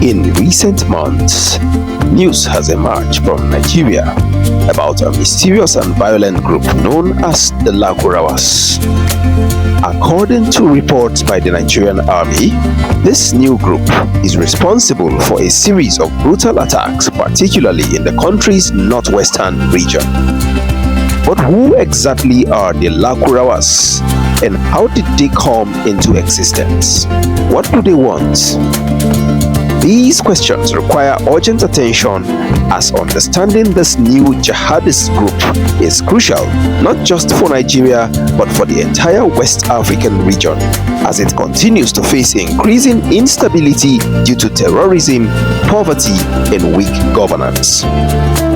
In recent months, news has emerged from Nigeria about a mysterious and violent group known as the Lakurawas. According to reports by the Nigerian Army, this new group is responsible for a series of brutal attacks, particularly in the country's northwestern region. But who exactly are the Lakurawas, and how did they come into existence? What do they want? These questions require urgent attention, as understanding this new jihadist group is crucial not just for Nigeria but for the entire West African region, as it continues to face increasing instability due to terrorism, poverty, and weak governance.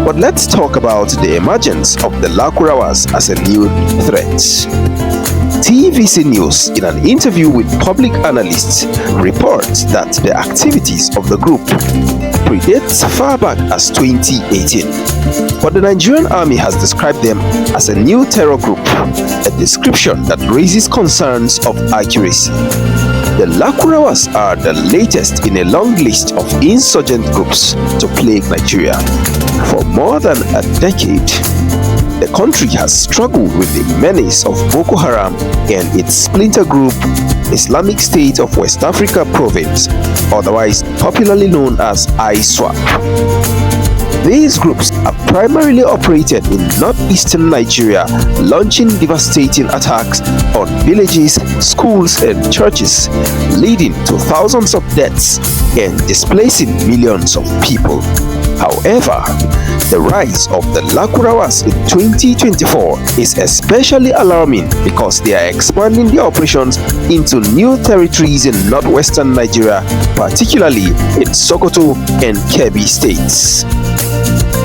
But let's talk about the emergence of the Lakurawas as a new threat. TVC News, in an interview with public analysts, reports that the activities of the group predates far back as 2018. But the Nigerian Army has described them as a new terror group, a description that raises concerns of accuracy. The Lakurawas are the latest in a long list of insurgent groups to plague Nigeria. For more than a decade, the country has struggled with the menace of Boko Haram and its splinter group, Islamic State of West Africa Province, otherwise popularly known as ISWAP. These groups have primarily operated in northeastern Nigeria, launching devastating attacks on villages, schools, and churches, leading to thousands of deaths and displacing millions of people. However, the rise of the Lakurawas in 2024 is especially alarming because they are expanding their operations into new territories in northwestern Nigeria, particularly in Sokoto and Kebbi states.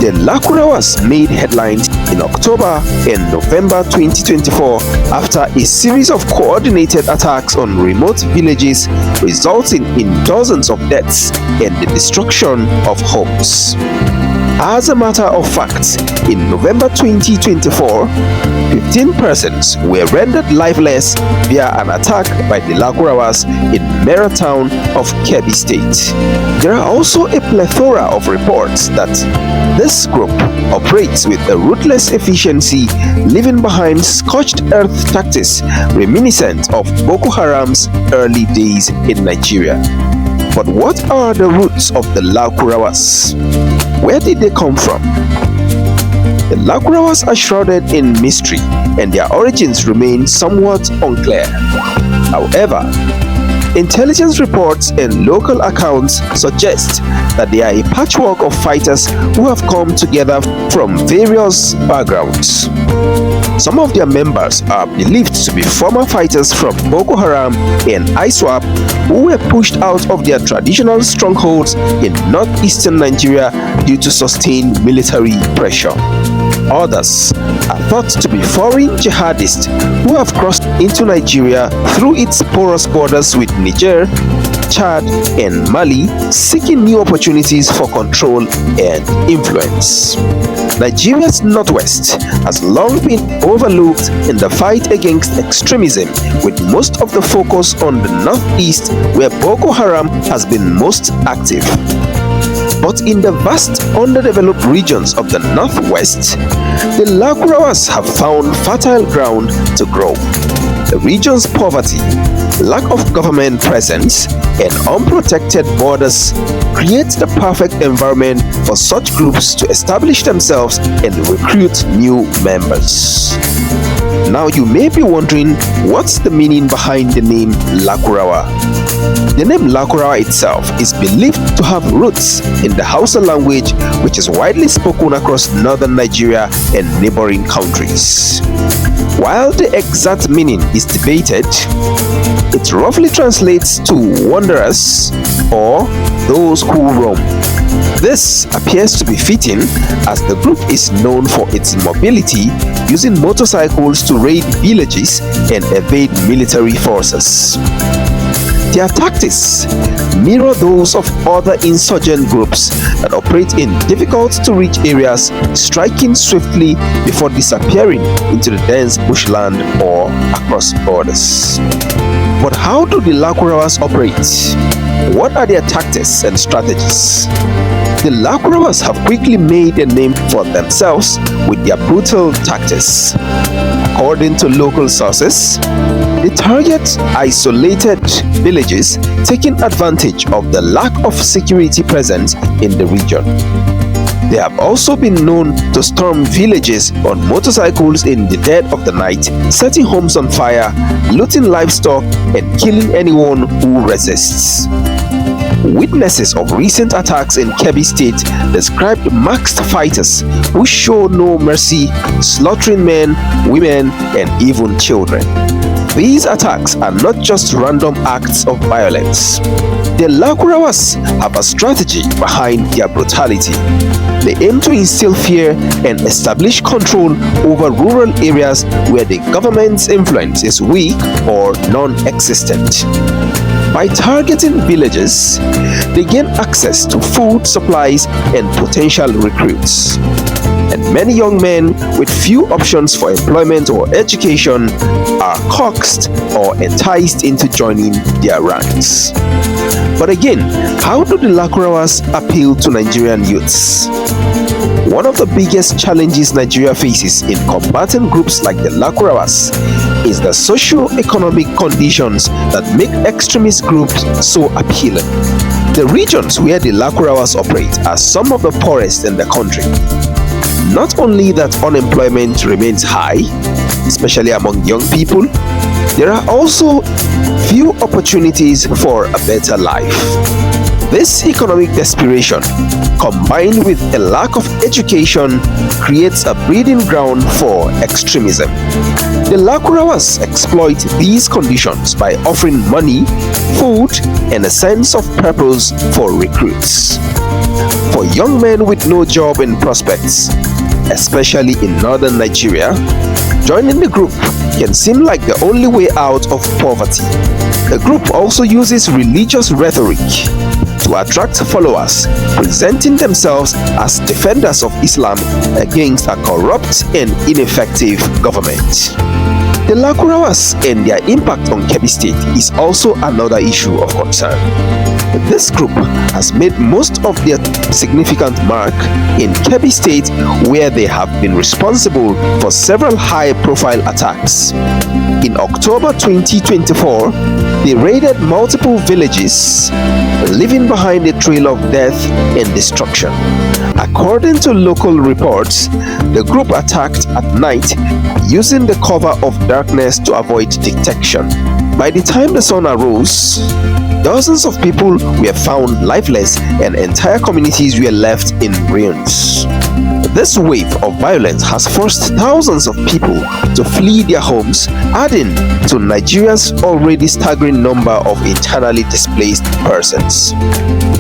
The Lakurawas made headlines in October and November 2024 after a series of coordinated attacks on remote villages, resulting in dozens of deaths and the destruction of homes. As a matter of fact, in November 2024, 15 persons were rendered lifeless via an attack by the Lakurawas in Mera town of Kebbi State. There are also a plethora of reports that this group operates with a ruthless efficiency, leaving behind scorched earth tactics reminiscent of Boko Haram's early days in Nigeria. But what are the roots of the Lakurawas? Where did they come from? The Lakurawas are shrouded in mystery, and their origins remain somewhat unclear. However, intelligence reports and local accounts suggest that they are a patchwork of fighters who have come together from various backgrounds. Some of their members are believed to be former fighters from Boko Haram and ISWAP who were pushed out of their traditional strongholds in northeastern Nigeria due to sustained military pressure. Others are thought to be foreign jihadists who have crossed into Nigeria through its porous borders with Niger, Chad, and Mali, seeking new opportunities for control and influence. Nigeria's northwest has long been overlooked in the fight against extremism, with most of the focus on the northeast, where Boko Haram has been most active. But in the vast underdeveloped regions of the northwest, the Lakurawas have found fertile ground to grow. The region's poverty, lack of government presence, and unprotected borders create the perfect environment for such groups to establish themselves and recruit new members. Now you may be wondering, what's the meaning behind the name Lakurawa? The name Lakurawa itself is believed to have roots in the Hausa language, which is widely spoken across northern Nigeria and neighboring countries. While the exact meaning is debated, it roughly translates to wanderers or those who roam. This appears to be fitting, as the group is known for its mobility, using motorcycles to raid villages and evade military forces. Their tactics mirror those of other insurgent groups that operate in difficult-to-reach areas, striking swiftly before disappearing into the dense bushland or across borders. But how do the Lakurawas operate? What are their tactics and strategies? The Lakurawas have quickly made a name for themselves with their brutal tactics. According to local sources, they target isolated villages, taking advantage of the lack of security present in the region. They have also been known to storm villages on motorcycles in the dead of the night, setting homes on fire, looting livestock, and killing anyone who resists. Witnesses of recent attacks in Kebbi State described masked fighters who show no mercy, slaughtering men, women, and even children. These attacks are not just random acts of violence. The Lakurawas have a strategy behind their brutality. They aim to instill fear and establish control over rural areas where the government's influence is weak or non-existent. By targeting villages, they gain access to food supplies and potential recruits. And many young men with few options for employment or education are coaxed or enticed into joining their ranks. But again, how do the Lakurawas appeal to Nigerian youths? One of the biggest challenges Nigeria faces in combating groups like the Lakurawas is the socio-economic conditions that make extremist groups so appealing. The regions where the Lakurawas operate are some of the poorest in the country. Not only that unemployment remains high, especially among young people, there are also few opportunities for a better life. This economic desperation, combined with a lack of education, creates a breeding ground for extremism. The Lakurawas exploit these conditions by offering money, food, and a sense of purpose for recruits. For young men with no job and prospects, especially in northern Nigeria, joining the group can seem like the only way out of poverty. The group also uses religious rhetoric to attract followers, presenting themselves as defenders of Islam against a corrupt and ineffective government. The Lakurawas and their impact on Kebbi State is also another issue of concern. This group has made most of their significant mark in Kebbi State, where they have been responsible for several high-profile attacks. In October 2024, they raided multiple villages, leaving behind a trail of death and destruction. According to local reports, the group attacked at night using the cover of darkness to avoid detection. By the time the sun arose, dozens of people were found lifeless and entire communities were left in ruins. This wave of violence has forced thousands of people to flee their homes, adding to Nigeria's already staggering number of internally displaced persons.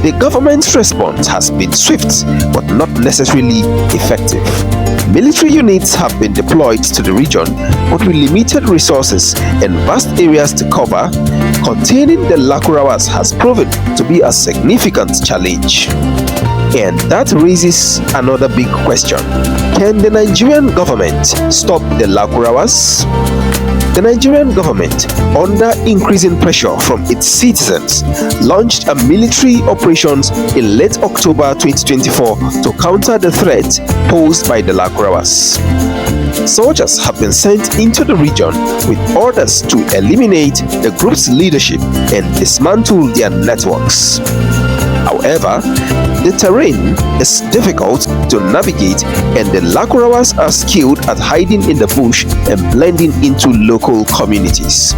The government's response has been swift but not necessarily effective. Military units have been deployed to the region, but with limited resources and vast areas to cover, containing the Lakurawas has proven to be a significant challenge. And that raises another big question. Can the Nigerian government stop the Lakurawas? The Nigerian government, under increasing pressure from its citizens, launched a military operations in late October 2024 to counter the threat posed by the Lakurawas. Soldiers have been sent into the region with orders to eliminate the group's leadership and dismantle their networks. However, the terrain is difficult to navigate, and the Lakurawas are skilled at hiding in the bush and blending into local communities.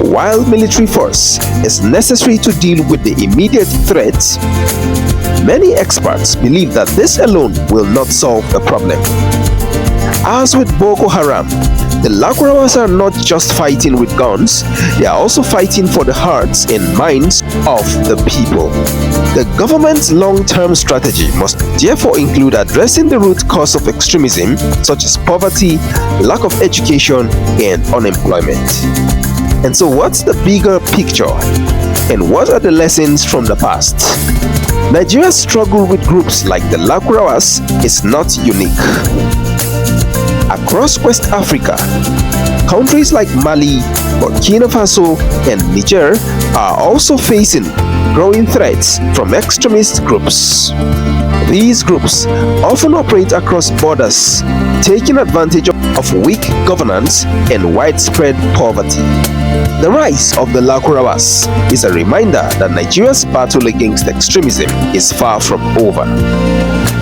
While military force is necessary to deal with the immediate threats, many experts believe that this alone will not solve the problem. As with Boko Haram, the Lakurawas are not just fighting with guns, they are also fighting for the hearts and minds of the people. The government's long-term strategy must therefore include addressing the root cause of extremism, such as poverty, lack of education, and unemployment. And so what's the bigger picture? And what are the lessons from the past? Nigeria's struggle with groups like the Lakurawas is not unique. Across West Africa, countries like Mali, Burkina Faso, and Niger are also facing growing threats from extremist groups. These groups often operate across borders, taking advantage of weak governance and widespread poverty. The rise of the Lakurawas is a reminder that Nigeria's battle against extremism is far from over.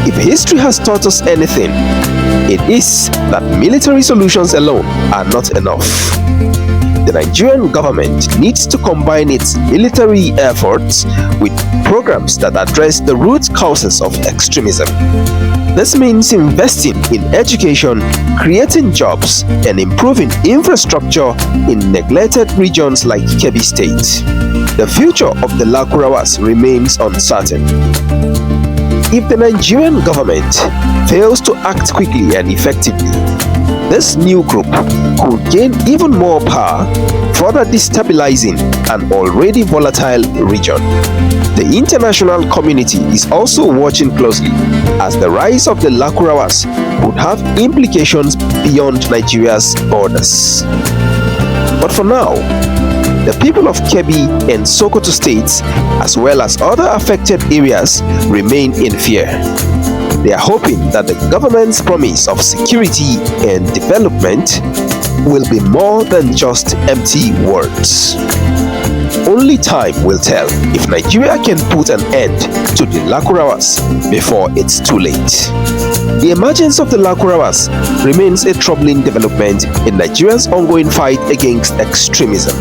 If history has taught us anything, it is that military solutions alone are not enough. The Nigerian government needs to combine its military efforts with programs that address the root causes of extremism. This means investing in education, creating jobs, and improving infrastructure in neglected regions like Kebbi State. The future of the Lakurawas remains uncertain. If the Nigerian government fails to act quickly and effectively, this new group could gain even more power, further destabilizing an already volatile region. The international community is also watching closely, as the rise of the Lakurawas could have implications beyond Nigeria's borders. But for now, the people of Kebbi and Sokoto states, as well as other affected areas, remain in fear. They are hoping that the government's promise of security and development will be more than just empty words. Only time will tell if Nigeria can put an end to the Lakurawas before it's too late. The emergence of the Lakurawas remains a troubling development in Nigeria's ongoing fight against extremism.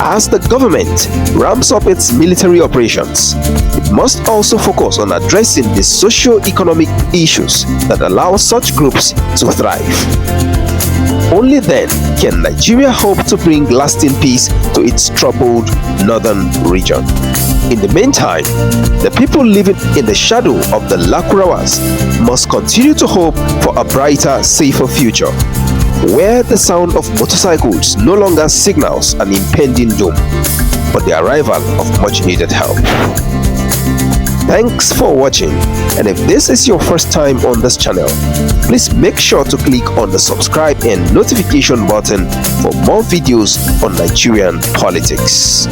As the government ramps up its military operations, it must also focus on addressing the socio-economic issues that allow such groups to thrive. Only then can Nigeria hope to bring lasting peace to its troubled northern region. In the meantime, the people living in the shadow of the Lakurawas must continue to hope for a brighter, safer future, where the sound of motorcycles no longer signals an impending doom, but the arrival of much needed help. Thanks for watching, and if this is your first time on this channel, please make sure to click on the subscribe and notification button for more videos on Nigerian politics.